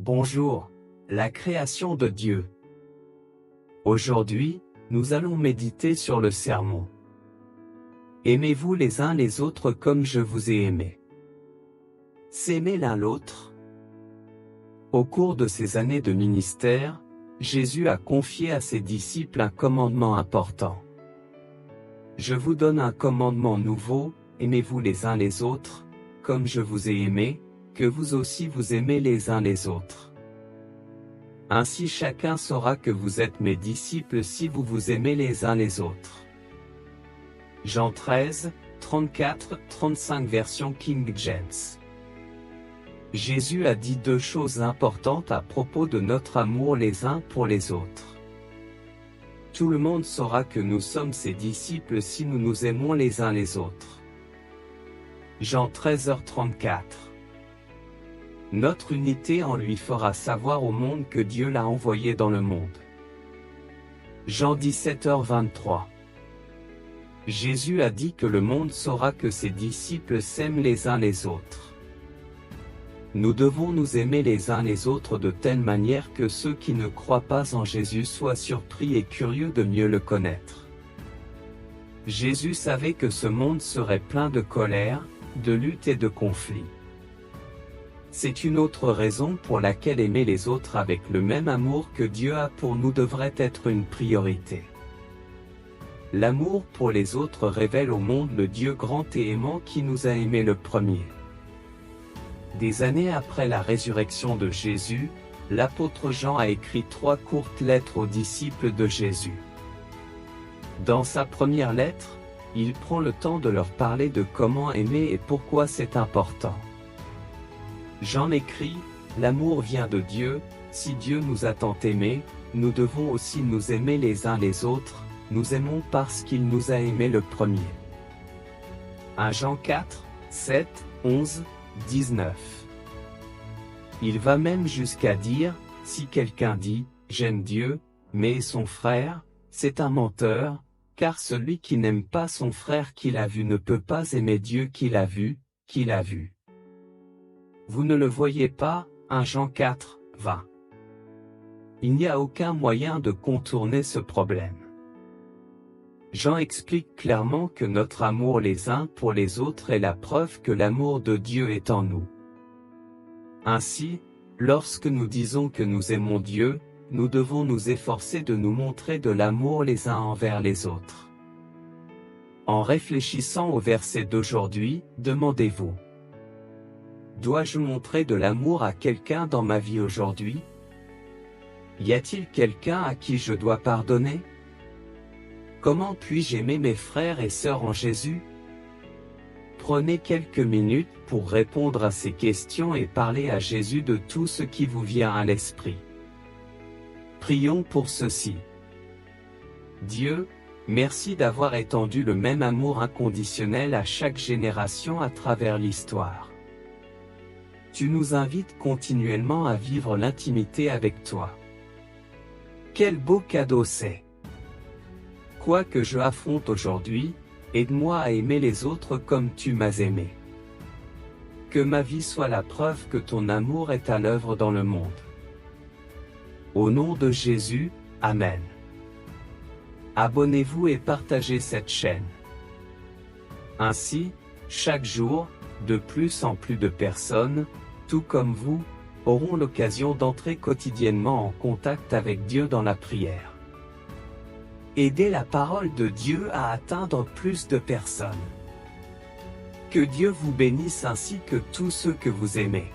Bonjour, la création de Dieu. Aujourd'hui, nous allons méditer sur le sermon. Aimez-vous les uns les autres comme je vous ai aimé. S'aimer l'un l'autre. Au cours de ces années de ministère, Jésus a confié à ses disciples un commandement important. Je vous donne un commandement nouveau, aimez-vous les uns les autres, comme je vous ai aimé, que vous aussi vous aimez les uns les autres. Ainsi chacun saura que vous êtes mes disciples si vous vous aimez les uns les autres. Jean 13, 34-35 version King James. Jésus a dit deux choses importantes à propos de notre amour les uns pour les autres. Tout le monde saura que nous sommes ses disciples si nous nous aimons les uns les autres. Jean 13h34. Notre unité en lui fera savoir au monde que Dieu l'a envoyé dans le monde. Jean 17h23. Jésus a dit que le monde saura que ses disciples s'aiment les uns les autres. Nous devons nous aimer les uns les autres de telle manière que ceux qui ne croient pas en Jésus soient surpris et curieux de mieux le connaître. Jésus savait que ce monde serait plein de colère, de lutte et de conflits. C'est une autre raison pour laquelle aimer les autres avec le même amour que Dieu a pour nous devrait être une priorité. L'amour pour les autres révèle au monde le Dieu grand et aimant qui nous a aimés le premier. Des années après la résurrection de Jésus, l'apôtre Jean a écrit 3 courtes lettres aux disciples de Jésus. Dans sa première lettre, il prend le temps de leur parler de comment aimer et pourquoi c'est important. Jean écrit, « L'amour vient de Dieu, si Dieu nous a tant aimés, nous devons aussi nous aimer les uns les autres, nous aimons parce qu'il nous a aimés le premier. » 1 Jean 4, 7, 11, 19. Il va même jusqu'à dire, si quelqu'un dit, « J'aime Dieu », mais son frère, c'est un menteur, car celui qui n'aime pas son frère qu'il a vu ne peut pas aimer Dieu qu'il a vu. Vous ne le voyez pas, 1 Jean 4, 20. Il n'y a aucun moyen de contourner ce problème. Jean explique clairement que notre amour les uns pour les autres est la preuve que l'amour de Dieu est en nous. Ainsi, lorsque nous disons que nous aimons Dieu, nous devons nous efforcer de nous montrer de l'amour les uns envers les autres. En réfléchissant au verset d'aujourd'hui, demandez-vous: dois-je montrer de l'amour à quelqu'un dans ma vie aujourd'hui? Y a-t-il quelqu'un à qui je dois pardonner? Comment puis-je aimer mes frères et sœurs en Jésus? Prenez quelques minutes pour répondre à ces questions et parler à Jésus de tout ce qui vous vient à l'esprit. Prions pour ceci. Dieu, merci d'avoir étendu le même amour inconditionnel à chaque génération à travers l'histoire. Tu nous invites continuellement à vivre l'intimité avec toi. Quel beau cadeau c'est! Quoi que je affronte aujourd'hui, aide-moi à aimer les autres comme tu m'as aimé. Que ma vie soit la preuve que ton amour est à l'œuvre dans le monde. Au nom de Jésus, Amen. Abonnez-vous et partagez cette chaîne. Ainsi, chaque jour, de plus en plus de personnes, tout comme vous, auront l'occasion d'entrer quotidiennement en contact avec Dieu dans la prière. Aidez la parole de Dieu à atteindre plus de personnes. Que Dieu vous bénisse ainsi que tous ceux que vous aimez.